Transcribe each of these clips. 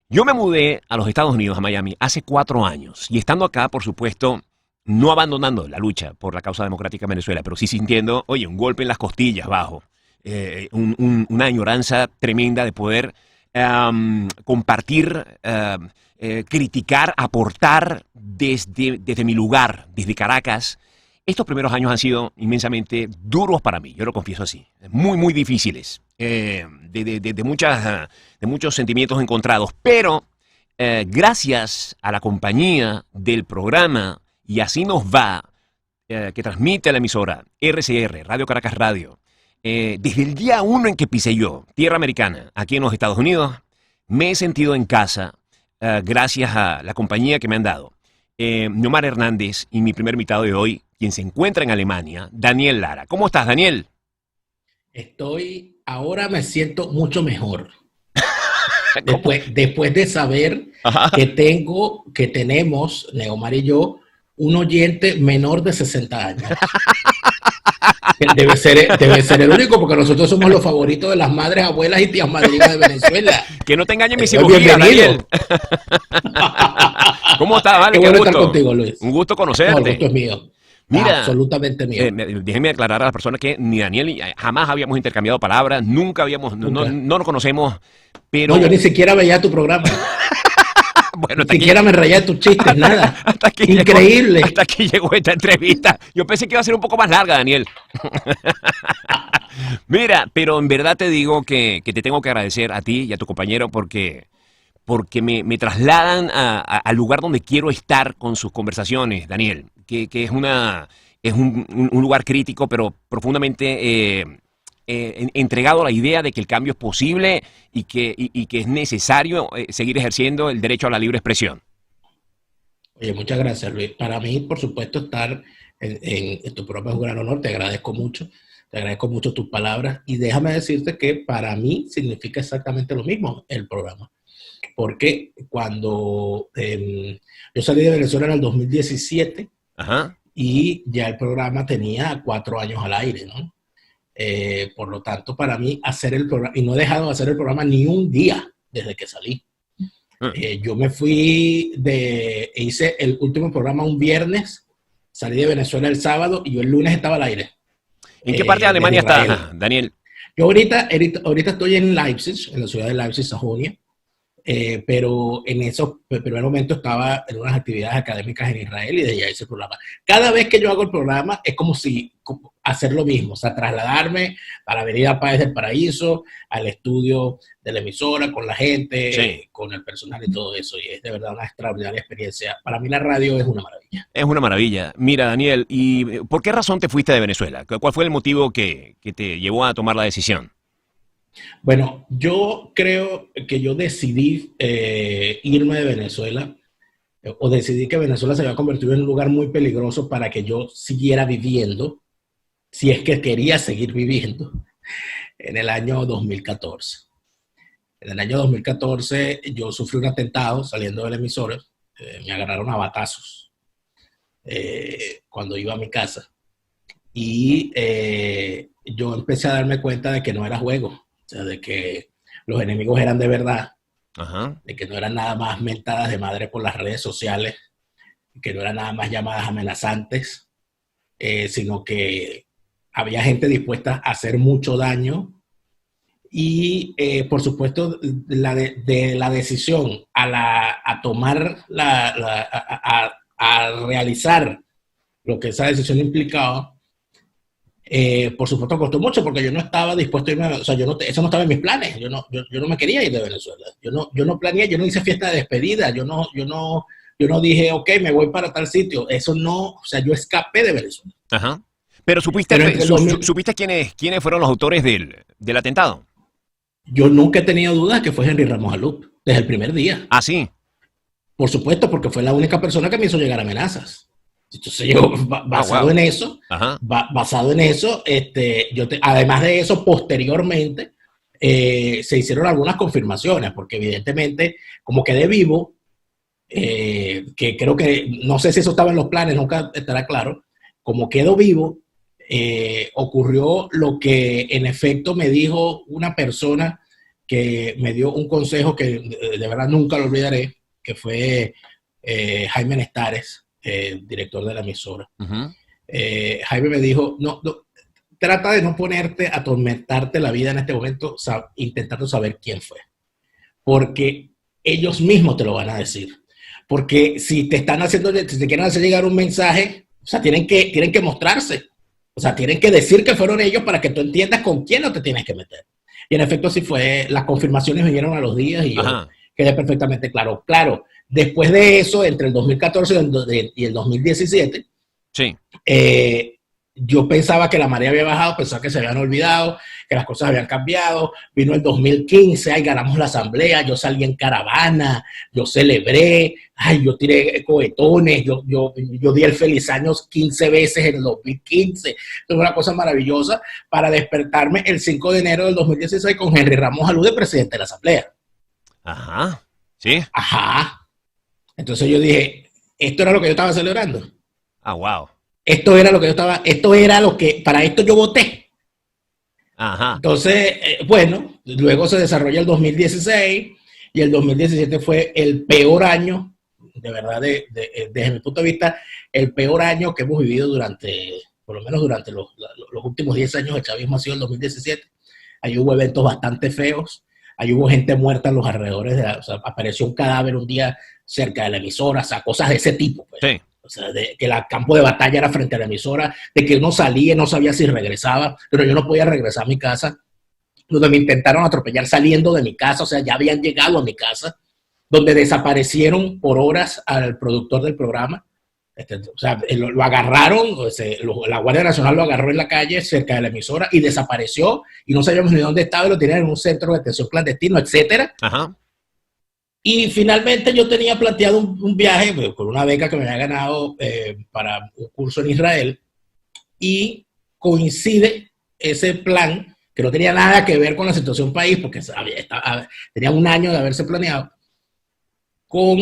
Yo me mudé a los Estados Unidos, a Miami, hace 4 años. Y estando acá, por supuesto, no abandonando la lucha por la causa democrática en Venezuela, pero sí sintiendo, oye, un golpe en las costillas bajo, una añoranza tremenda de poder compartir, criticar, aportar desde mi lugar, desde Caracas. Estos primeros años han sido inmensamente duros para mí, yo lo confieso así, muy, muy difíciles, de muchos sentimientos encontrados, pero gracias a la compañía del programa Y Así Nos Va, que transmite la emisora RCR, Radio Caracas Radio, desde el día uno en que pisé yo, tierra americana, aquí en los Estados Unidos, me he sentido en casa gracias a la compañía que me han dado. Neomar Hernández y mi primer invitado de hoy, quien se encuentra en Alemania, Daniel Lara. ¿Cómo estás, Daniel? Ahora me siento mucho mejor. ¿Cómo? Después de saber Ajá. que tenemos, Neomar y yo, un oyente menor de 60 años. Debe ser el único, porque nosotros somos los favoritos de las madres, abuelas y tías madrinas de Venezuela. Que no te engañen mi cirugía, Daniel. Bienvenido. ¿Cómo estás? Vale, Qué qué bueno estar gusto. contigo, Luis. Un gusto No, el conocerte. gusto es mío. Mira, Absolutamente mío. déjenme aclarar a las personas que ni Daniel y jamás habíamos intercambiado palabras, nunca habíamos, no, Nunca. no nos conocemos, No, yo pero ni siquiera veía tu programa. bueno, Ni siquiera me reía de tus chistes, nada. hasta aquí Increíble. hasta aquí llegó esta entrevista. Yo pensé que iba a ser un poco más larga, Daniel. Mira, pero en verdad te digo que te tengo que agradecer a ti y a tu compañero porque me trasladan al lugar donde quiero estar con sus conversaciones, Daniel, que es un lugar crítico, pero profundamente entregado a la idea de que el cambio es posible y que es necesario seguir ejerciendo el derecho a la libre expresión. Oye, muchas gracias, Luis. Para mí, por supuesto, estar en tu programa es un gran honor. Te agradezco mucho. Te agradezco mucho tus palabras. Y déjame decirte que para mí significa exactamente lo mismo el programa. Porque cuando yo salí de Venezuela en el 2017 Ajá. y ya el programa tenía 4 años al aire, ¿no? Por lo tanto, para mí hacer el programa, y no he dejado de hacer el programa ni un día desde que salí. Mm. Yo hice el último programa un viernes, salí de Venezuela el sábado y yo el lunes estaba al aire, ¿En qué parte de desde Alemania Israel. estás, Daniel? Yo ahorita estoy en Leipzig, en la ciudad de Leipzig, Sajonia, pero en esos primer momento estaba en unas actividades académicas en Israel y de allá hice el programa. Cada vez que yo hago el programa es como hacer lo mismo, o sea, trasladarme a la Avenida Páez del Paraíso, al estudio de la emisora, con la gente, Sí, con el personal y todo eso, y es de verdad una extraordinaria experiencia. Para mí la radio es una maravilla. es una maravilla. Mira, Daniel, ¿y por qué razón te fuiste de Venezuela? ¿Cuál fue el motivo que te llevó a tomar la decisión? Bueno, yo creo que yo decidí irme de Venezuela, o decidí que Venezuela se había convertido en un lugar muy peligroso para que yo siguiera viviendo, si es que quería seguir viviendo, en el año 2014. En el año 2014 yo sufrí un atentado saliendo de la emisora, me agarraron a batazos cuando iba a mi casa y yo empecé a darme cuenta de que no era juego, o sea, de que los enemigos eran de verdad, Ajá. de que no eran nada más mentadas de madre por las redes sociales, que no eran nada más llamadas amenazantes, sino que había gente dispuesta a hacer mucho daño y, por supuesto, de la decisión a tomar, a realizar lo que esa decisión implicaba, por supuesto costó mucho porque yo no estaba dispuesto a irme, o sea, eso no estaba en mis planes, yo no me quería ir de Venezuela, yo no planeé, yo no hice fiesta de despedida, yo no dije, ok, me voy para tal sitio, eso no, o sea, yo escapé de Venezuela. Ajá. Pero supiste, Pero entre el 2000, supiste quiénes fueron los autores del atentado. yo nunca he tenido dudas que fue Henry Ramos Alup, desde el primer día. Ah, sí. Por supuesto, porque fue la única persona que me hizo llegar amenazas. Entonces yo, Ah, basado wow. en eso, Ajá. además de eso, posteriormente, se hicieron algunas confirmaciones, porque evidentemente, como quedé vivo, que creo que, no sé si eso estaba en los planes, nunca estará claro, como quedo vivo, ocurrió lo que en efecto me dijo una persona que me dio un consejo que de verdad nunca lo olvidaré, que fue Jaime Nestares, director de la emisora. Jaime me dijo, no, trata de no ponerte a atormentarte la vida en este momento intentando saber quién fue, porque ellos mismos te lo van a decir. Porque si te están haciendo, si te quieren hacer llegar un mensaje, o sea, tienen que mostrarse. O sea, tienen que decir que fueron ellos para que tú entiendas con quién no te tienes que meter. Y en efecto así fue. Las confirmaciones vinieron a los días y yo quedé perfectamente claro. Claro, después de eso, entre el 2014 y el 2017, sí. Yo pensaba que la marea había bajado, pensaba que se habían olvidado, que las cosas habían cambiado. Vino el 2015, ahí ganamos la asamblea, yo salí en caravana, yo celebré, yo tiré cohetones, yo di el feliz años 15 veces en el 2015. Fue una cosa maravillosa para despertarme el 5 de enero del 2016 con Henry Ramos Alú de presidente de la asamblea. Ajá, sí. Ajá. Entonces yo dije, esto era lo que yo estaba celebrando. Ah, wow. Esto era lo que, para esto yo voté. Ajá. Entonces, bueno, luego se desarrolla el 2016 y el 2017 fue el peor año, de verdad, desde mi punto de vista, el peor año que hemos vivido por lo menos durante los últimos 10 años del chavismo ha sido el 2017. Ahí hubo eventos bastante feos, ahí hubo gente muerta en los alrededores, o sea, apareció un cadáver un día cerca de la emisora, o sea, cosas de ese tipo. Pues. Sí. O sea, que el campo de batalla era frente a la emisora, de que uno salía y no sabía si regresaba, pero yo no podía regresar a mi casa, donde me intentaron atropellar saliendo de mi casa, o sea, ya habían llegado a mi casa, donde desaparecieron por horas al productor del programa, o sea, lo agarraron, la Guardia Nacional lo agarró en la calle cerca de la emisora y desapareció, y no sabíamos ni dónde estaba, y lo tenían en un centro de detención clandestino, etcétera. Ajá. Y finalmente yo tenía planteado un viaje con una beca que me había ganado para un curso en Israel, y coincide ese plan, que no tenía nada que ver con la situación país, porque tenía un año de haberse planeado, con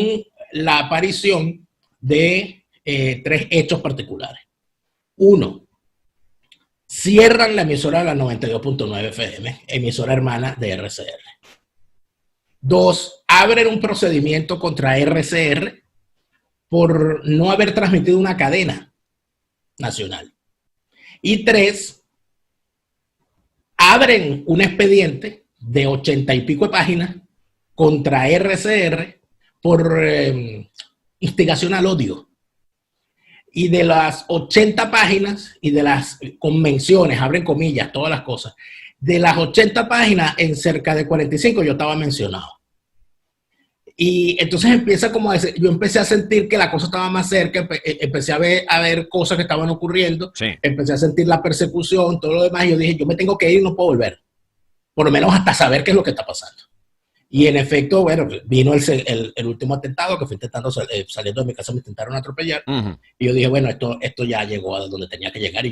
la aparición de 3 hechos particulares. 1, cierran la emisora de la 92.9 FM, emisora hermana de RCR. 2, abren un procedimiento contra RCR por no haber transmitido una cadena nacional. Y 3, abren un expediente de 80 y pico de páginas contra RCR por instigación al odio. Y de las 80 páginas y de las convenciones, abren comillas, todas las cosas, de las 80 páginas, en cerca de 45 yo estaba mencionado. Y entonces yo empecé a sentir que la cosa estaba más cerca, empecé a ver cosas que estaban ocurriendo, sí. Empecé a sentir la persecución, todo lo demás, y yo dije, yo me tengo que ir y no puedo volver, por lo menos hasta saber qué es lo que está pasando. Y en efecto, bueno, vino el último atentado, que fue intentando saliendo de mi casa, me intentaron atropellar, y yo dije, bueno, esto ya llegó a donde tenía que llegar.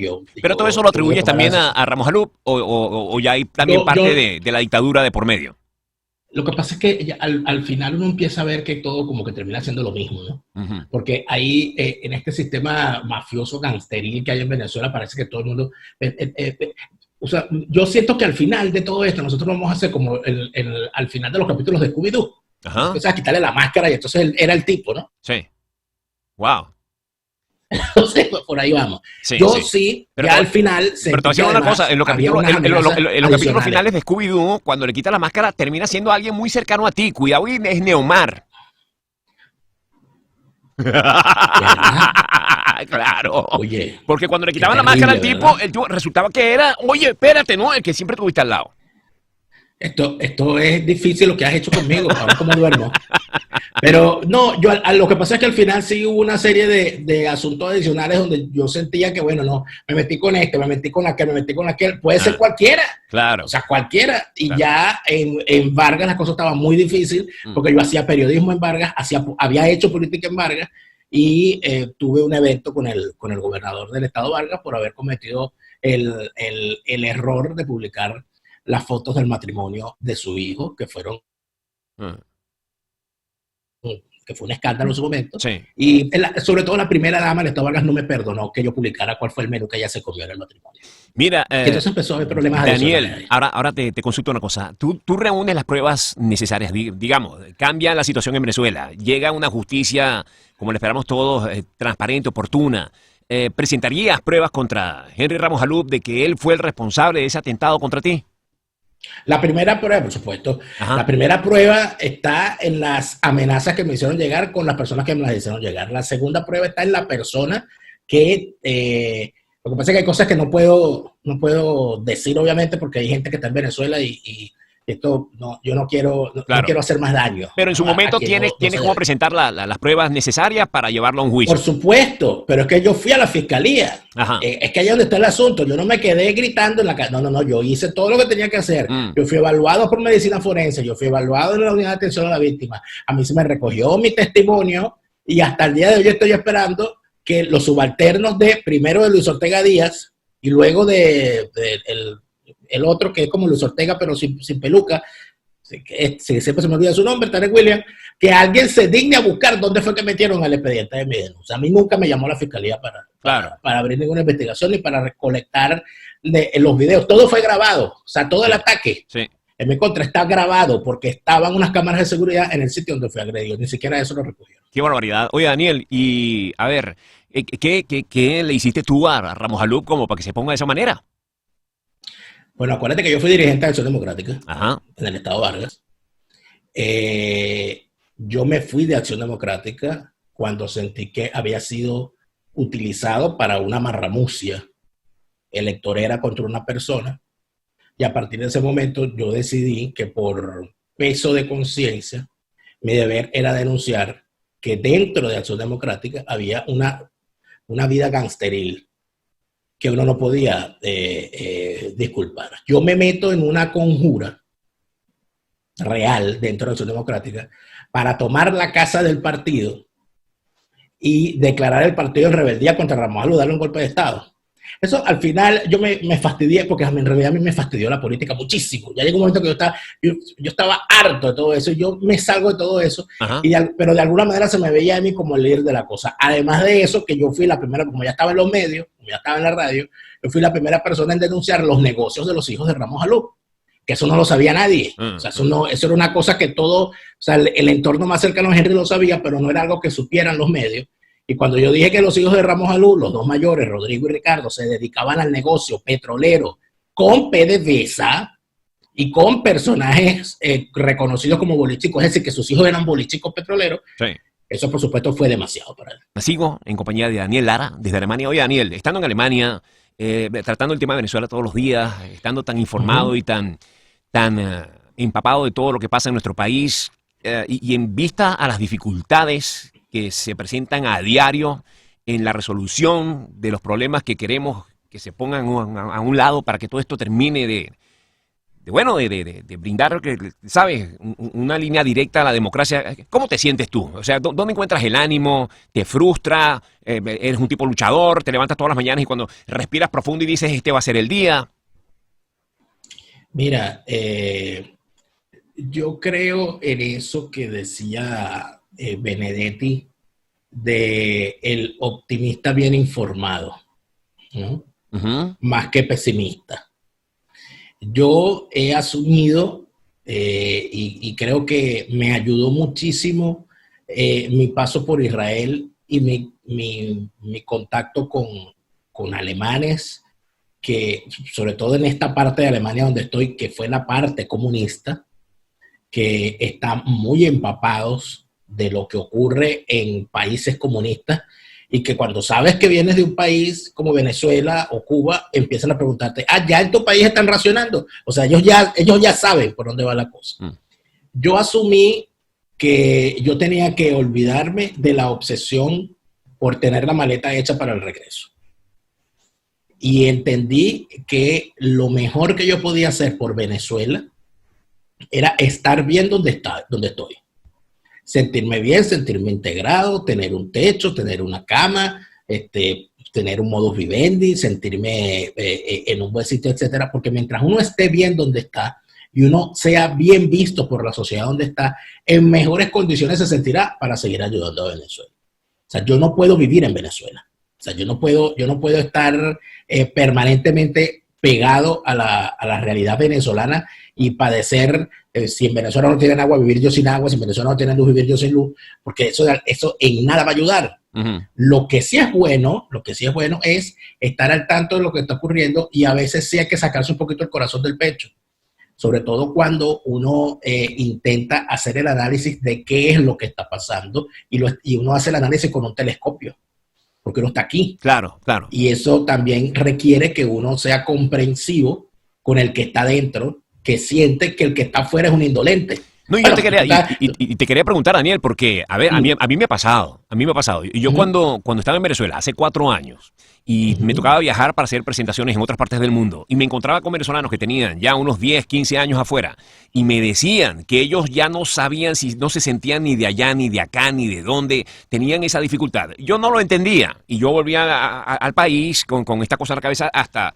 ¿Pero todo eso lo atribuyes también a Ramos Alú, o ya hay también parte de la dictadura de por medio? Lo que pasa es que al final uno empieza a ver que todo como que termina siendo lo mismo, ¿no? Porque ahí, en este sistema mafioso, gangsteril que hay en Venezuela, parece que todo el mundo... o sea, yo siento que al final de todo esto, nosotros vamos a hacer como al final de los capítulos de Scooby-Doo. Empiezas a quitarle la máscara y entonces él era el tipo, ¿no? Sí. Wow. Entonces, por ahí vamos. Sí, sí. Pero ya al final... Pero te voy a decir una cosa, en los capítulos finales de Scooby-Doo, cuando le quita la máscara, termina siendo alguien muy cercano a ti. Cuidado, y es Neomar. Claro. Oye. Porque cuando le quitaban la máscara al tipo, el tipo resultaba que era, oye, espérate, ¿no? El que siempre tuviste al lado. Esto es difícil lo que has hecho conmigo, ahora cómo duermo. Pero no, lo que pasa es que al final sí hubo una serie de asuntos adicionales donde yo sentía que, bueno, no, me metí con este, me metí con aquel, puede ser cualquiera. Claro. O sea, cualquiera. Y claro. Ya en Vargas la cosa estaba muy difícil, porque yo hacía periodismo en Vargas, había hecho política en Vargas, y tuve un evento con el gobernador del estado Vargas por haber cometido el error de publicar las fotos del matrimonio de su hijo, que fueron que fue un escándalo en su momento. Sí. Y sobre todo la primera dama, Leto Vargas, no me perdonó que yo publicara cuál fue el menú que ella se comió en el matrimonio. Mira, Entonces empezó a haber problemas Daniel, adicionales. ahora te consulto una cosa. Tú reúnes las pruebas necesarias, digamos, cambia la situación en Venezuela, llega una justicia, como le esperamos todos, transparente, oportuna. ¿Presentarías pruebas contra Henry Ramos Alup de que él fue el responsable de ese atentado contra ti? La primera prueba, por supuesto, Ajá. la primera prueba está en las amenazas que me hicieron llegar con las personas que me las hicieron llegar. La segunda prueba está en la persona que... lo que pasa es que hay cosas que no puedo decir, obviamente, porque hay gente que está en Venezuela y esto yo no quiero hacer más daño. Pero en su momento tienes cómo presentar las pruebas necesarias para llevarlo a un juicio. Por supuesto, pero es que yo fui a la fiscalía. Ajá. Es que ahí es donde está el asunto. Yo no me quedé gritando en la calle. No, yo hice todo lo que tenía que hacer. Yo fui evaluado por medicina forense, yo fui evaluado en la unidad de atención a la víctima. A mí se me recogió mi testimonio y hasta el día de hoy estoy esperando que los subalternos primero de Luis Ortega Díaz y luego el otro que es como Luis Ortega pero sin peluca, siempre se me olvida su nombre, Tarek William, que alguien se digne a buscar dónde fue que metieron al expediente de mi denuncia. A mí nunca me llamó la fiscalía para abrir ninguna investigación ni para recolectar los videos. Todo fue grabado, o sea, todo el ataque en mi contra está grabado porque estaban unas cámaras de seguridad en el sitio donde fui agredido. Ni siquiera eso lo recogieron. Qué barbaridad. Oye, Daniel, y a ver, ¿qué le hiciste tú a Ramos Alup como para que se ponga de esa manera? Bueno, acuérdate que yo fui dirigente de Acción Democrática. Ajá. En el estado Vargas. Yo me fui de Acción Democrática cuando sentí que había sido utilizado para una marramucia electorera contra una persona. Y a partir de ese momento yo decidí que por peso de conciencia mi deber era denunciar que dentro de Acción Democrática había una vida gangsteril que uno no podía disculpar. Yo me meto en una conjura real dentro de Acción Democrática para tomar la casa del partido y declarar el partido en rebeldía contra Ramos Alup, darle un golpe de Estado. Eso al final yo me fastidié porque en realidad a mí me fastidió la política muchísimo. Ya llegó un momento que yo estaba harto de todo eso y yo me salgo de todo eso, pero de alguna manera se me veía a mí como el líder de la cosa. Además de eso, que yo fui la primera, como ya estaba en los medios, como ya estaba en la radio, yo fui la primera persona en denunciar los negocios de los hijos de Ramos Alup, que eso no lo sabía nadie. O sea, eso era una cosa que todo, o sea, el entorno más cercano a Henry lo sabía, pero no era algo que supieran los medios. Y cuando yo dije que los hijos de Ramos Alup, los dos mayores, Rodrigo y Ricardo, se dedicaban al negocio petrolero con PDVSA y con personajes reconocidos como bolichicos, es decir, que sus hijos eran bolichicos petroleros, eso por supuesto fue demasiado para él. Sigo en compañía de Daniel Lara, desde Alemania. Oye, Daniel, estando en Alemania, tratando el tema de Venezuela todos los días, estando tan informado y tan empapado de todo lo que pasa en nuestro país, y en vista a las dificultades que se presentan a diario en la resolución de los problemas que queremos que se pongan a un lado para que todo esto termine de brindar, ¿sabes?, una línea directa a la democracia. ¿Cómo te sientes tú? O sea, ¿dónde encuentras el ánimo? ¿Te frustra? ¿Eres un tipo luchador? ¿Te levantas todas las mañanas y cuando respiras profundo y dices, este va a ser el día? Mira, yo creo en eso que decía Benedetti de el optimista bien informado, ¿no? Más que pesimista. Yo he asumido y creo que me ayudó muchísimo mi paso por Israel y mi contacto con alemanes, que sobre todo en esta parte de Alemania donde estoy, que fue la parte comunista, que están muy empapados de lo que ocurre en países comunistas y que cuando sabes que vienes de un país como Venezuela o Cuba, empiezan a preguntarte, ya en tu país están racionando. O sea, ellos ya saben por dónde va la cosa. Yo asumí que yo tenía que olvidarme de la obsesión por tener la maleta hecha para el regreso. Y entendí que lo mejor que yo podía hacer por Venezuela era estar bien donde estoy. Sentirme bien, sentirme integrado, tener un techo, tener una cama, tener un modus vivendi, sentirme en un buen sitio, etcétera. Porque mientras uno esté bien donde está, y uno sea bien visto por la sociedad donde está, en mejores condiciones se sentirá para seguir ayudando a Venezuela. O sea, yo no puedo vivir en Venezuela. O sea, yo no puedo estar permanentemente pegado a la realidad venezolana y padecer, si en Venezuela no tienen agua, vivir yo sin agua, si en Venezuela no tienen luz, vivir yo sin luz, porque eso en nada va a ayudar. Uh-huh. Lo que sí es bueno es estar al tanto de lo que está ocurriendo, y a veces sí hay que sacarse un poquito el corazón del pecho, sobre todo cuando uno intenta hacer el análisis de qué es lo que está pasando, y uno hace el análisis con un telescopio, porque uno está aquí. Claro, claro. Y eso también requiere que uno sea comprensivo con el que está dentro, que siente que el que está afuera es un indolente. No, yo te quería preguntar, Daniel, porque, a ver, a mí me ha pasado. Y yo cuando estaba en Venezuela, hace 4 años, y me tocaba viajar para hacer presentaciones en otras partes del mundo, y me encontraba con venezolanos que tenían ya unos 10, 15 años afuera, y me decían que ellos ya no sabían, si no se sentían ni de allá, ni de acá, ni de dónde, tenían esa dificultad. Yo no lo entendía, y yo volvía al país con esta cosa en la cabeza hasta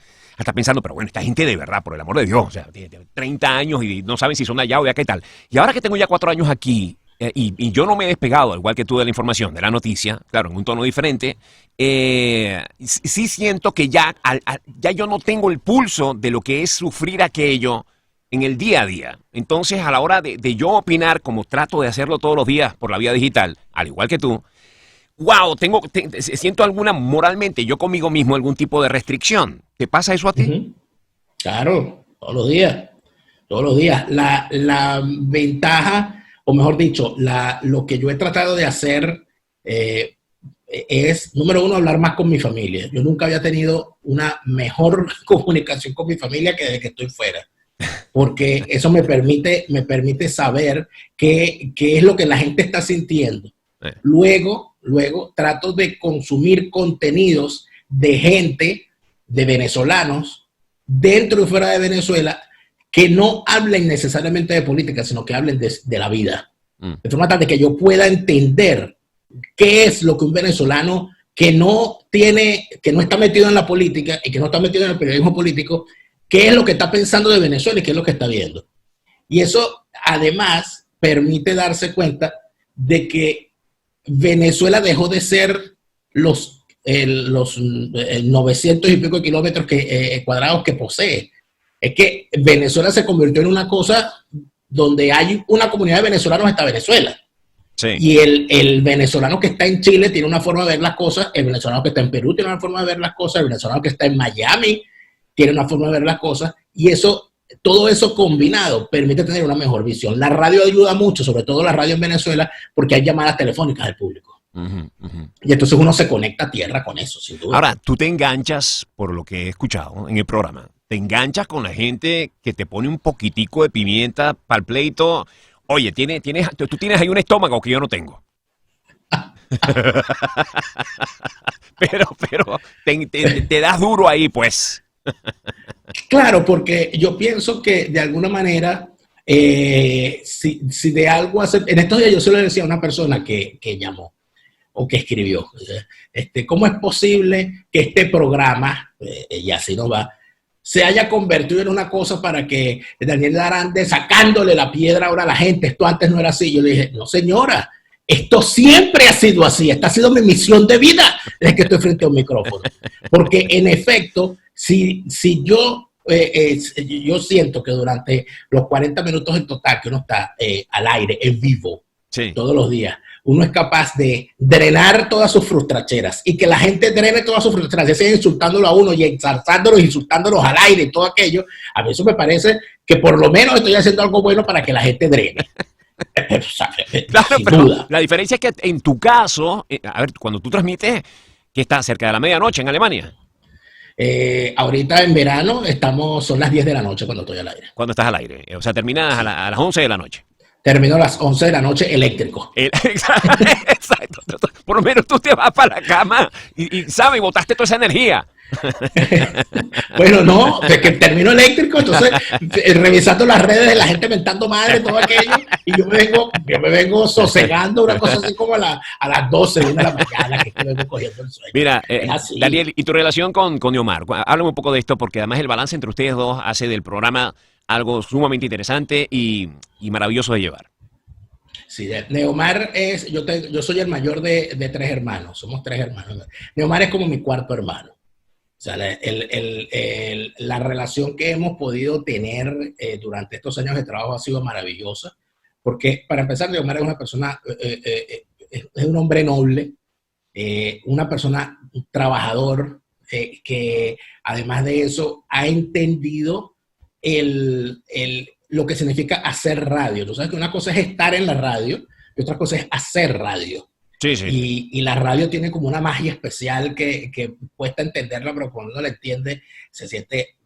pensando, pero bueno, esta gente de verdad, por el amor de Dios, o sea, tiene 30 años y no saben si son de allá o de acá y tal. Y ahora que tengo ya 4 años aquí, y yo no me he despegado, al igual que tú, de la información, de la noticia, claro, en un tono diferente, sí siento que ya yo no tengo el pulso de lo que es sufrir aquello en el día a día. Entonces, a la hora de yo opinar, como trato de hacerlo todos los días por la vía digital, al igual que tú, wow, siento moralmente, yo conmigo mismo, algún tipo de restricción. ¿Te pasa eso a ti? Uh-huh. Claro, todos los días. La ventaja, o mejor dicho, lo que yo he tratado de hacer es, número 1, hablar más con mi familia. Yo nunca había tenido una mejor comunicación con mi familia que desde que estoy fuera, porque eso me permite saber qué es lo que la gente está sintiendo. Luego trato de consumir contenidos de gente, de venezolanos, dentro y fuera de Venezuela, que no hablen necesariamente de política, sino que hablen de la vida. De forma tal de que yo pueda entender qué es lo que un venezolano que no está metido en la política y que no está metido en el periodismo político, qué es lo que está pensando de Venezuela y qué es lo que está viendo. Y eso, además, permite darse cuenta de que Venezuela dejó de ser los 900 y pico de kilómetros cuadrados que posee. Es que Venezuela se convirtió en una cosa donde hay una comunidad de venezolanos hasta Venezuela. Sí. Y el venezolano que está en Chile tiene una forma de ver las cosas, el venezolano que está en Perú tiene una forma de ver las cosas, el venezolano que está en Miami tiene una forma de ver las cosas, y todo eso combinado permite tener una mejor visión. La radio ayuda mucho, sobre todo la radio en Venezuela, porque hay llamadas telefónicas del público. Uh-huh, uh-huh. Y entonces uno se conecta a tierra con eso, sin duda. Ahora, tú te enganchas, por lo que he escuchado en el programa, te enganchas con la gente que te pone un poquitico de pimienta para el pleito. Oye, tú tienes ahí un estómago que yo no tengo. pero te das duro ahí, pues. Claro, porque yo pienso que de alguna manera, si de algo hace... En estos días yo se lo decía a una persona que llamó o que escribió, ¿cómo es posible que este programa, y así no va, se haya convertido en una cosa para que Daniel Darande sacándole la piedra ahora a la gente? Esto antes no era así. Yo le dije, no señora, esto siempre ha sido así. Esta ha sido mi misión de vida desde que estoy frente a un micrófono. Porque en efecto, si yo siento que durante los 40 minutos en total que uno está al aire, en vivo, sí, todos los días, uno es capaz de drenar todas sus frustracheras y que la gente drene todas sus frustracheras, sea insultándolo a uno y exaltándolos, insultándolos al aire y todo aquello. A mí eso me parece que por lo menos estoy haciendo algo bueno para que la gente drene. Claro, pero duda. La diferencia es que en tu caso, a ver, cuando tú transmites, que está cerca de la medianoche en Alemania. Ahorita en verano son las 10 de la noche cuando estoy al aire. Cuando estás al aire, o sea, terminas a las 11 de la noche. Termino a las 11 de la noche eléctrico. Exacto. Por lo menos tú te vas para la cama y sabes, botaste toda esa energía. Bueno, no, es que termino eléctrico, entonces revisando las redes de la gente mentando madre, todo aquello, y yo me vengo sosegando, una cosa así como a las 12 de la mañana, que me vengo cogiendo el sueño. Mira, Daniel, ¿y tu relación con Neomar? Háblame un poco de esto, porque además el balance entre ustedes dos hace del programa algo sumamente interesante y maravilloso de llevar. Sí, Neomar es, yo soy el mayor de tres hermanos, somos tres hermanos. Neomar es como mi cuarto hermano. O sea, la relación que hemos podido tener durante estos años de trabajo ha sido maravillosa, porque para empezar, Neomar es una persona, es un hombre noble, una persona, un trabajador, que además de eso ha entendido lo que significa hacer radio. Tú sabes que una cosa es estar en la radio y otra cosa es hacer radio. Sí, sí. Y la radio tiene como una magia especial que cuesta entenderla, pero cuando uno la entiende se siente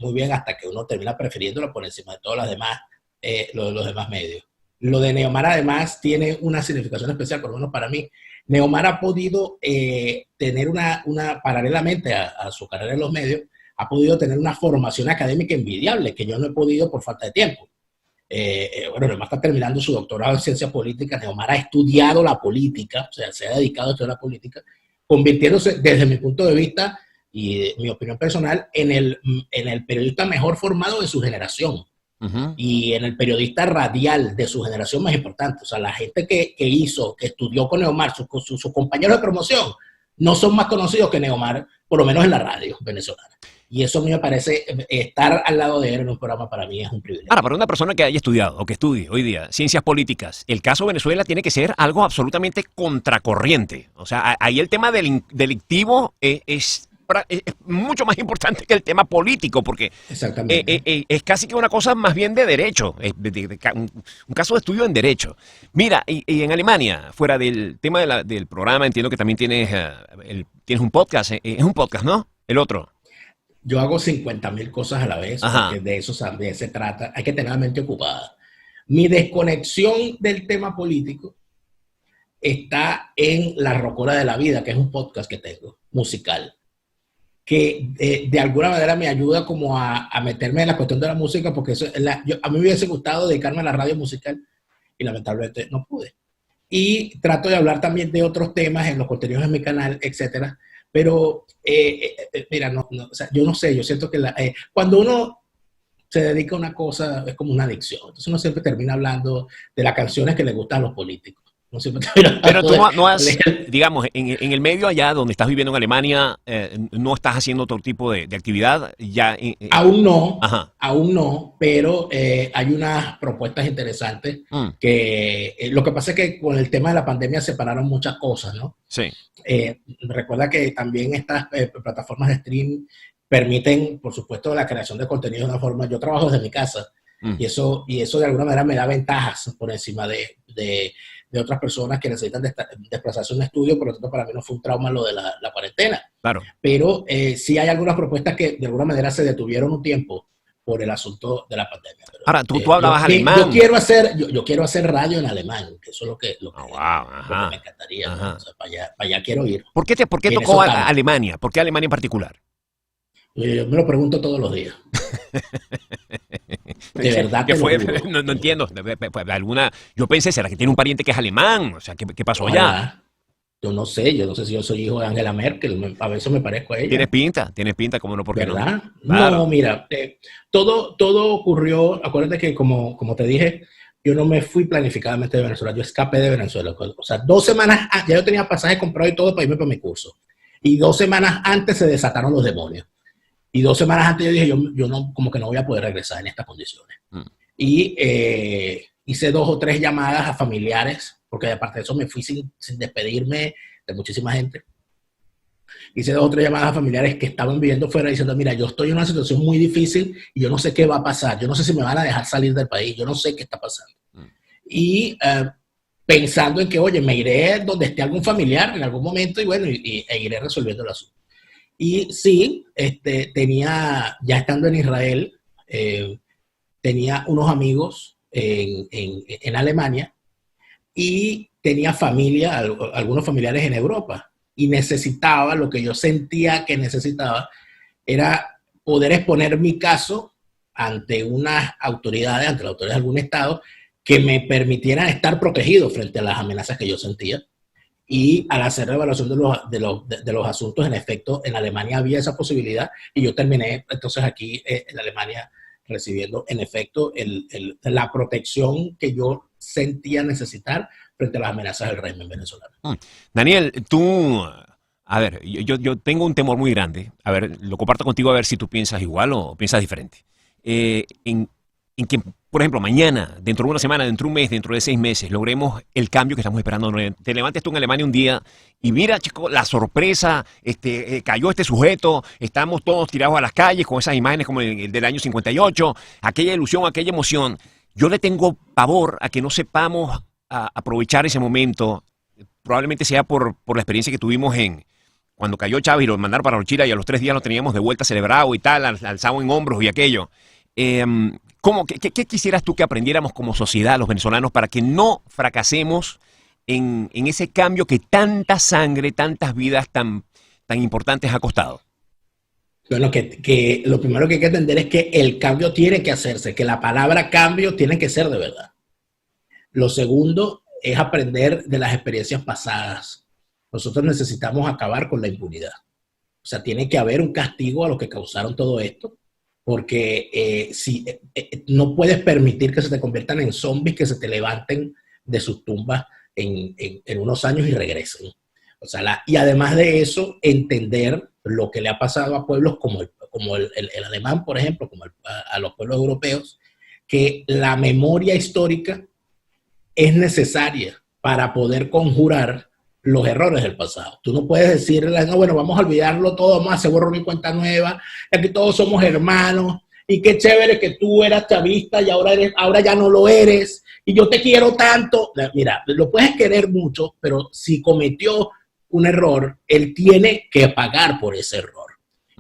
muy bien hasta que uno termina prefiriéndolo por encima de todos los demás medios. Lo de Neomar además tiene una significación especial, por lo menos para mí. Neomar ha podido tener paralelamente a su carrera en los medios, ha podido tener una formación académica envidiable que yo no he podido por falta de tiempo. Bueno, Neomar está terminando su doctorado en ciencias políticas. Neomar ha estudiado la política, o sea, se ha dedicado a estudiar la política, convirtiéndose, desde mi punto de vista y mi opinión personal, en el periodista mejor formado de su generación. Uh-huh. Y en el periodista radial de su generación más importante. O sea, la gente que estudió con Neomar, sus compañeros de promoción, no son más conocidos que Neomar, por lo menos en la radio venezolana. Y eso a mí me parece, estar al lado de él en un programa para mí es un privilegio. Ahora, para una persona que haya estudiado o que estudie hoy día ciencias políticas, el caso Venezuela tiene que ser algo absolutamente contracorriente. O sea, ahí el tema delictivo es mucho más importante que el tema político, porque es casi que una cosa más bien de derecho, un caso de estudio en derecho. Mira, y en Alemania, fuera del tema del programa, entiendo que también tienes un podcast, es un podcast, ¿no? El otro. Yo hago 50.000 cosas a la vez, porque de eso también se trata. Hay que tener la mente ocupada. Mi desconexión del tema político está en La Rocura de la Vida, que es un podcast que tengo, musical, que de alguna manera me ayuda como a meterme en la cuestión de la música, porque a mí me hubiese gustado dedicarme a la radio musical y lamentablemente no pude. Y trato de hablar también de otros temas en los contenidos de mi canal, etcétera. Pero, mira, o sea, yo no sé, yo siento que cuando uno se dedica a una cosa es como una adicción. Entonces uno siempre termina hablando de las canciones que le gustan a los políticos. No siempre pero tú no has, digamos, en el medio allá donde estás viviendo en Alemania, no estás haciendo otro tipo de actividad ya. Aún no, pero hay unas propuestas interesantes que lo que pasa es que con el tema de la pandemia se pararon muchas cosas, ¿no? Sí. Recuerda que también estas plataformas de stream permiten, por supuesto, la creación de contenido de una forma. Yo trabajo desde mi casa y eso de alguna manera me da ventajas por encima de otras personas que necesitan desplazarse a un estudio. Por lo tanto, para mí no fue un trauma lo de la cuarentena. Claro. Pero sí hay algunas propuestas que de alguna manera se detuvieron un tiempo por el asunto de la pandemia. Pero, ahora, tú hablabas alemán. Yo quiero hacer radio en alemán, que eso es lo que me encantaría. ¿No? O sea, para allá quiero ir. ¿Por qué tocó Alemania? ¿Por qué Alemania en particular? Yo me lo pregunto todos los días. De verdad ¿Qué fue? No entiendo. Yo pensé, ¿será que tiene un pariente que es alemán? O sea, ¿qué pasó allá? Yo no sé si yo soy hijo de Angela Merkel, a veces me parezco a ella. Tienes pinta, como no, ¿por qué no? ¿Verdad? Claro. No, mira, todo ocurrió, acuérdate que como te dije, yo no me fui planificadamente de Venezuela, yo escapé de Venezuela. O sea, 2 semanas, ya yo tenía pasaje comprado y todo para irme para mi curso. Y 2 semanas antes se desataron los demonios. Y 2 semanas antes yo dije, yo no, como que no voy a poder regresar en estas condiciones. Y hice 2 o 3 llamadas a familiares, porque aparte de eso me fui sin despedirme de muchísima gente. Hice 2 o 3 llamadas a familiares que estaban viviendo fuera diciendo, mira, yo estoy en una situación muy difícil y yo no sé qué va a pasar. Yo no sé si me van a dejar salir del país. Yo no sé qué está pasando. Y pensando en que, oye, me iré donde esté algún familiar en algún momento y bueno, e iré resolviendo el asunto. Y sí, ya estando en Israel, tenía unos amigos en Alemania y tenía algunos familiares en Europa. Y necesitaba, lo que yo sentía que necesitaba, era poder exponer mi caso ante unas autoridades, ante la autoridad de algún estado, que me permitieran estar protegido frente a las amenazas que yo sentía. Y al hacer la evaluación de los asuntos, en efecto, en Alemania había esa posibilidad y yo terminé entonces aquí en Alemania recibiendo en efecto la protección que yo sentía necesitar frente a las amenazas del régimen venezolano. Daniel, tú, a ver, yo tengo un temor muy grande. A ver, lo comparto contigo a ver si tú piensas igual o piensas diferente. En que, por ejemplo, mañana, dentro de una semana, dentro de un mes, dentro de 6 meses, logremos el cambio que estamos esperando. Te levantes tú en Alemania un día y mira, chico, la sorpresa, cayó este sujeto, estamos todos tirados a las calles con esas imágenes como el del año 58, aquella ilusión, aquella emoción. Yo le tengo pavor a que no sepamos aprovechar ese momento. Probablemente sea por la experiencia que tuvimos cuando cayó Chávez y lo mandaron para Orchira y a los 3 días lo teníamos de vuelta celebrado y tal, alzado en hombros y aquello. ¿Qué quisieras tú que aprendiéramos como sociedad, los venezolanos, para que no fracasemos en ese cambio que tanta sangre, tantas vidas tan importantes ha costado? Bueno, que lo primero que hay que entender es que el cambio tiene que hacerse, que la palabra cambio tiene que ser de verdad. Lo segundo es aprender de las experiencias pasadas. Nosotros necesitamos acabar con la impunidad. O sea, tiene que haber un castigo a los que causaron todo esto, porque no puedes permitir que se te conviertan en zombies, que se te levanten de sus tumbas en unos años y regresen. O sea, y además de eso, entender lo que le ha pasado a pueblos como el alemán, por ejemplo, como a los pueblos europeos, que la memoria histórica es necesaria para poder conjurar los errores del pasado. Tú no puedes decirle, no, bueno, vamos a olvidarlo todo, vamos a hacer borrón y cuenta nueva, aquí todos somos hermanos, y qué chévere que tú eras chavista y ahora ya no lo eres, y yo te quiero tanto. Mira, lo puedes querer mucho, pero si cometió un error, él tiene que pagar por ese error.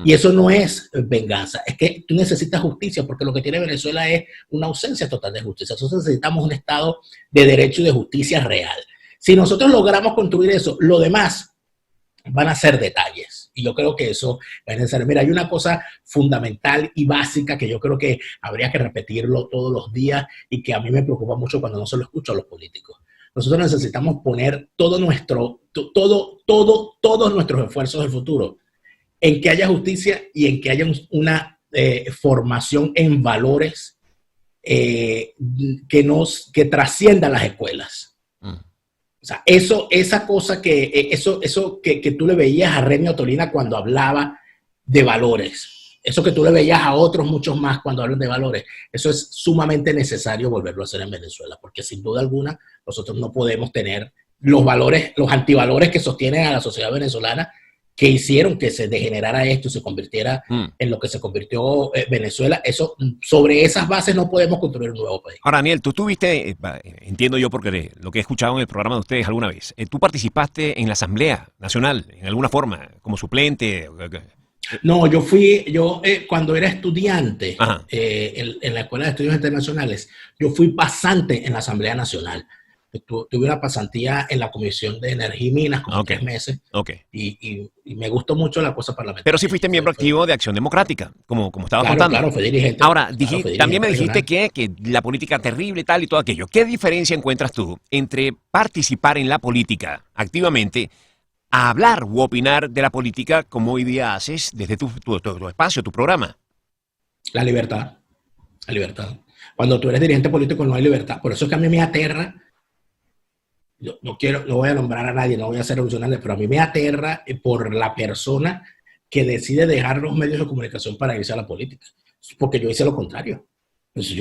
Y eso no es venganza, es que tú necesitas justicia, porque lo que tiene Venezuela es una ausencia total de justicia. Nosotros necesitamos un Estado de derecho y de justicia real. Si nosotros logramos construir eso, lo demás van a ser detalles. Y yo creo que eso es necesario. Mira, hay una cosa fundamental y básica que yo creo que habría que repetirlo todos los días y que a mí me preocupa mucho cuando no se lo escucho a los políticos. Nosotros necesitamos poner todos nuestros esfuerzos del futuro en que haya justicia y en que haya una formación en valores que trasciendan las escuelas. O sea, esa cosa que tú le veías a Remy Ottolina cuando hablaba de valores, eso que tú le veías a otros muchos más cuando hablan de valores, eso es sumamente necesario volverlo a hacer en Venezuela, porque sin duda alguna nosotros no podemos tener los valores, los antivalores que sostienen a la sociedad venezolana, que hicieron que se degenerara esto y se convirtiera en lo que se convirtió Venezuela. Sobre esas bases no podemos construir un nuevo país. Ahora, Daniel, tú tuviste, entiendo yo porque lo que he escuchado en el programa de ustedes alguna vez, tú participaste en la Asamblea Nacional, en alguna forma, como suplente. No, cuando era estudiante en la Escuela de Estudios Internacionales, yo fui pasante en la Asamblea Nacional. Tuve una pasantía en la Comisión de Energía y Minas como 3 meses y me gustó mucho la cosa parlamentaria. Pero sí fuiste miembro activo de Acción Democrática, como estabas contando. Claro, fue dirigente. Ahora, también me dijiste que la política terrible y tal y todo aquello. ¿Qué diferencia encuentras tú entre participar en la política activamente a hablar u opinar de la política como hoy día haces desde tu espacio, tu programa? La libertad. La libertad. Cuando tú eres dirigente político no hay libertad. Por eso es que a mí me aterra. No voy a nombrar a nadie, no voy a ser alusionante, pero a mí me aterra por la persona que decide dejar los medios de comunicación para irse a la política. Porque yo hice lo contrario. Entonces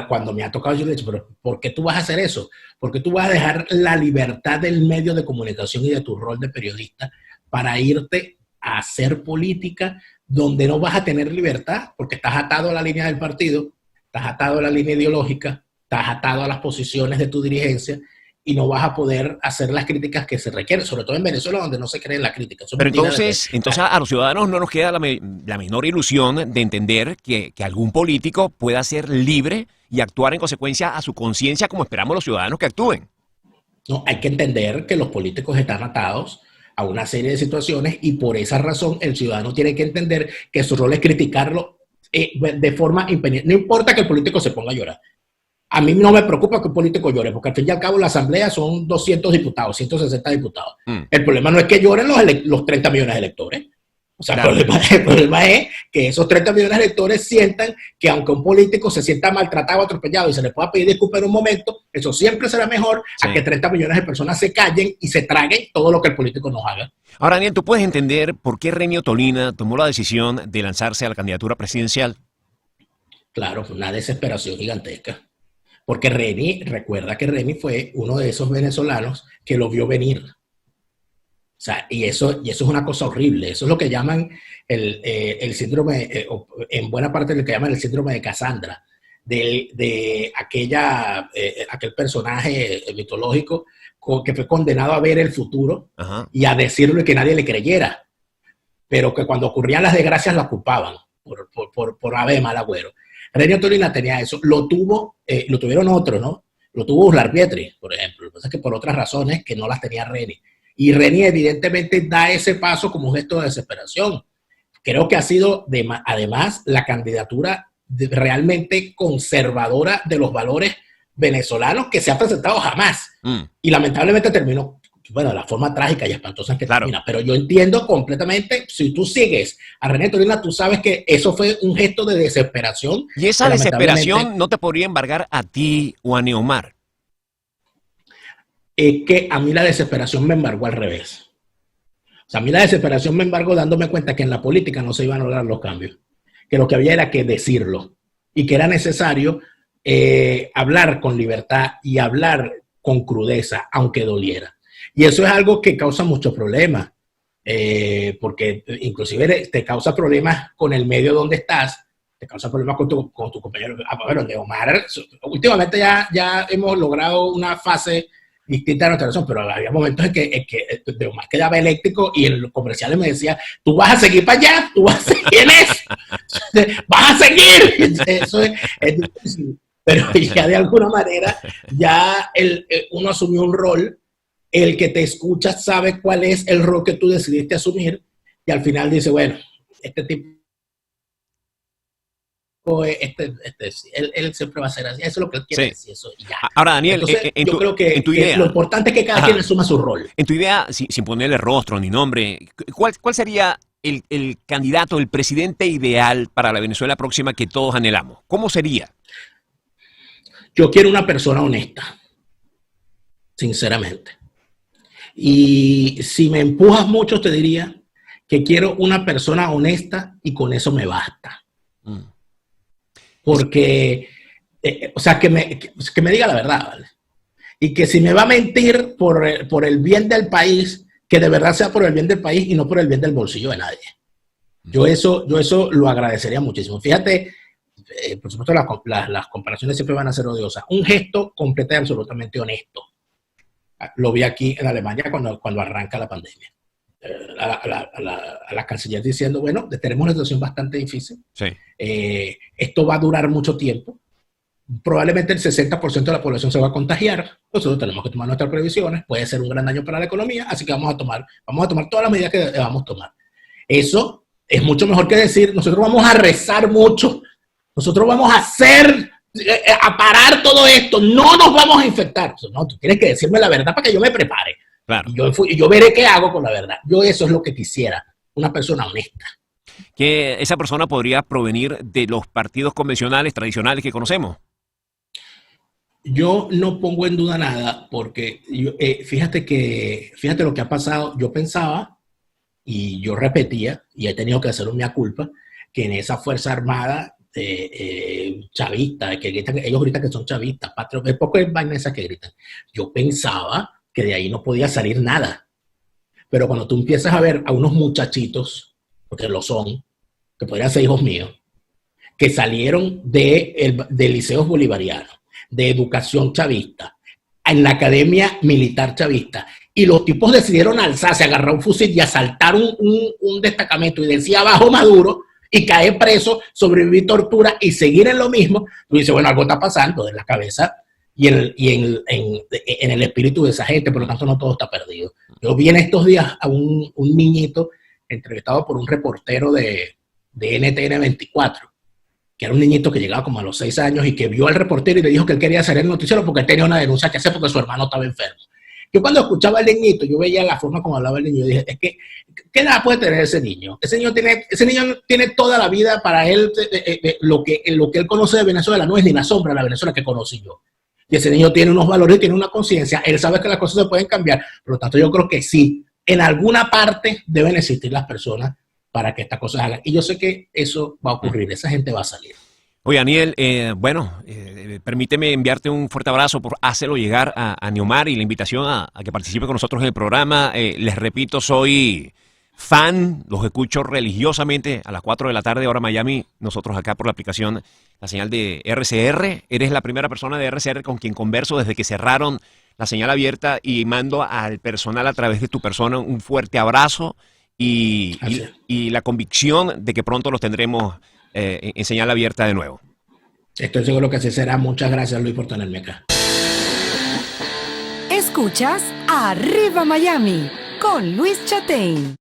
cuando me ha tocado, yo le he dicho, pero ¿por qué tú vas a hacer eso? ¿Por qué tú vas a dejar la libertad del medio de comunicación y de tu rol de periodista para irte a hacer política donde no vas a tener libertad? Porque estás atado a la línea del partido, estás atado a la línea ideológica, estás atado a las posiciones de tu dirigencia y no vas a poder hacer las críticas que se requieren, sobre todo en Venezuela, donde no se cree en la crítica. Pero entonces a los ciudadanos no nos queda la menor ilusión de entender que algún político pueda ser libre y actuar en consecuencia a su conciencia como esperamos los ciudadanos que actúen. No, hay que entender que los políticos están atados a una serie de situaciones y por esa razón el ciudadano tiene que entender que su rol es criticarlo de forma impendiente. No importa que el político se ponga a llorar. A mí no me preocupa que un político llore, porque al fin y al cabo la asamblea son 200 diputados, 160 diputados. El problema no es que lloren los 30 millones de electores. O sea, Claro. el problema es que esos 30 millones de electores sientan que aunque un político se sienta maltratado, atropellado y se le pueda pedir disculpas en un momento, eso siempre será mejor Sí. a que 30 millones de personas se callen y se traguen todo lo que el político nos haga. Ahora, Daniel, ¿tú puedes entender por qué Renio Tolina tomó la decisión de lanzarse a la candidatura presidencial? Claro, fue una desesperación gigantesca. Porque recuerda que Reni fue uno de esos venezolanos que lo vio venir. O sea, y eso es una cosa horrible. Eso es lo que llaman el síndrome, en buena parte lo que llaman el síndrome de Cassandra, de aquel personaje mitológico que fue condenado a ver el futuro Ajá. y a decirlo y que nadie le creyera, pero que cuando ocurrían las desgracias la culpaban por ave de mal agüero. Renio Tolina tenía eso. Lo tuvieron otros, ¿no? Lo tuvo Uslar Pietri, por ejemplo. Lo que pasa es que por otras razones que no las tenía Reni. Y Reni evidentemente da ese paso como un gesto de desesperación. Creo que ha sido, además, la candidatura realmente conservadora de los valores venezolanos que se ha presentado jamás. Y lamentablemente terminó, bueno, de la forma trágica y espantosa en que termina. Pero yo entiendo completamente, si tú sigues a René Tolina, tú sabes que eso fue un gesto de desesperación. ¿Y esa desesperación no te podría embargar a ti o a Neomar? Es que a mí la desesperación me embargó al revés. O sea, a mí la desesperación me embargó dándome cuenta que en la política no se iban a lograr los cambios. Que lo que había era que decirlo. Y que era necesario hablar con libertad y hablar con crudeza, aunque doliera. Y eso es algo que causa muchos problemas. Porque inclusive te causa problemas con el medio donde estás, te causa problemas con tu compañero. Bueno, de Omar, últimamente ya hemos logrado una fase distinta de nuestra relación, pero había momentos en que de Omar quedaba eléctrico y en los comerciales me decía, tú vas a seguir para allá, tú vas a seguir, ¿quién es? ¡Vas a seguir! Eso es difícil, pero ya de alguna manera ya uno asumió un rol, el que te escucha sabe cuál es el rol que tú decidiste asumir y al final dice, bueno, este tipo él siempre va a ser así, eso es lo que él quiere decir, eso, y ya. Ahora, Daniel, entonces, yo creo que lo importante es que cada quien asuma su rol. En tu idea, sin ponerle rostro ni nombre, ¿cuál sería el candidato, el presidente ideal para la Venezuela próxima que todos anhelamos? ¿Cómo sería? Yo quiero una persona honesta, sinceramente. Y si me empujas mucho, te diría que quiero una persona honesta y con eso me basta. Porque, o sea, que me diga la verdad, ¿vale? Y que si me va a mentir por el bien del país, que de verdad sea por el bien del país y no por el bien del bolsillo de nadie. Yo eso lo agradecería muchísimo. Fíjate, por supuesto las comparaciones siempre van a ser odiosas. Un gesto completo y absolutamente honesto. Lo vi aquí en Alemania cuando arranca la pandemia. A la canciller diciendo, bueno, tenemos una situación bastante difícil. Sí. Esto va a durar mucho tiempo. Probablemente el 60% de la población se va a contagiar. Nosotros tenemos que tomar nuestras previsiones. Puede ser un gran daño para la economía, así que vamos a tomar todas las medidas que debamos tomar. Eso es mucho mejor que decir, nosotros vamos a rezar mucho. Nosotros vamos a parar todo esto. No nos vamos a infectar. No, tú tienes que decirme la verdad para que yo me prepare. Claro. Y yo veré qué hago con la verdad. Yo eso es lo que quisiera, una persona honesta. Que esa persona podría provenir de los partidos convencionales, tradicionales que conocemos. Yo no pongo en duda nada porque fíjate lo que ha pasado. Yo pensaba y yo repetía, y he tenido que hacer un mea culpa, que en esa Fuerza Armada chavista, ellos gritan que son chavistas, es poco es vaina esa que gritan. Yo pensaba que de ahí no podía salir nada. Pero cuando tú empiezas a ver a unos muchachitos, porque lo son, que podrían ser hijos míos, que salieron de liceos bolivarianos, de educación chavista, en la academia militar chavista, y los tipos decidieron alzarse, agarrar un fusil y asaltar un destacamento y decir abajo Maduro, y caer preso, sobrevivir tortura y seguir en lo mismo, tú dices, bueno, algo está pasando en la cabeza y en el espíritu de esa gente, por lo tanto no todo está perdido. Yo vi en estos días a un niñito entrevistado por un reportero de NTN 24, que era un niñito que llegaba como a los 6 años y que vio al reportero y le dijo que él quería hacer el noticiero porque él tenía una denuncia que hacer porque su hermano estaba enfermo. Yo cuando escuchaba al niñito, yo veía la forma como hablaba el niño, y dije, es que, ¿qué edad puede tener ese niño? Ese niño tiene toda la vida para él, lo que él conoce de Venezuela no es ni la sombra de la Venezuela que conocí yo. Y ese niño tiene unos valores, tiene una conciencia, él sabe que las cosas se pueden cambiar, por lo tanto yo creo que sí, en alguna parte deben existir las personas para que estas cosas hagan. Y yo sé que eso va a ocurrir, esa gente va a salir. Oye, Daniel, permíteme enviarte un fuerte abrazo por hacerlo llegar a Neomar y la invitación a que participe con nosotros en el programa. Les repito, soy fan, los escucho religiosamente a las 4 de la tarde, hora Miami, nosotros acá por la aplicación, la señal de RCR. Eres la primera persona de RCR con quien converso desde que cerraron la señal abierta y mando al personal a través de tu persona un fuerte abrazo y la convicción de que pronto los tendremos en señal abierta de nuevo. Estoy seguro que así será. Muchas gracias, Luis, por tenerme acá. Escuchas Arriba Miami con Luis Chatein.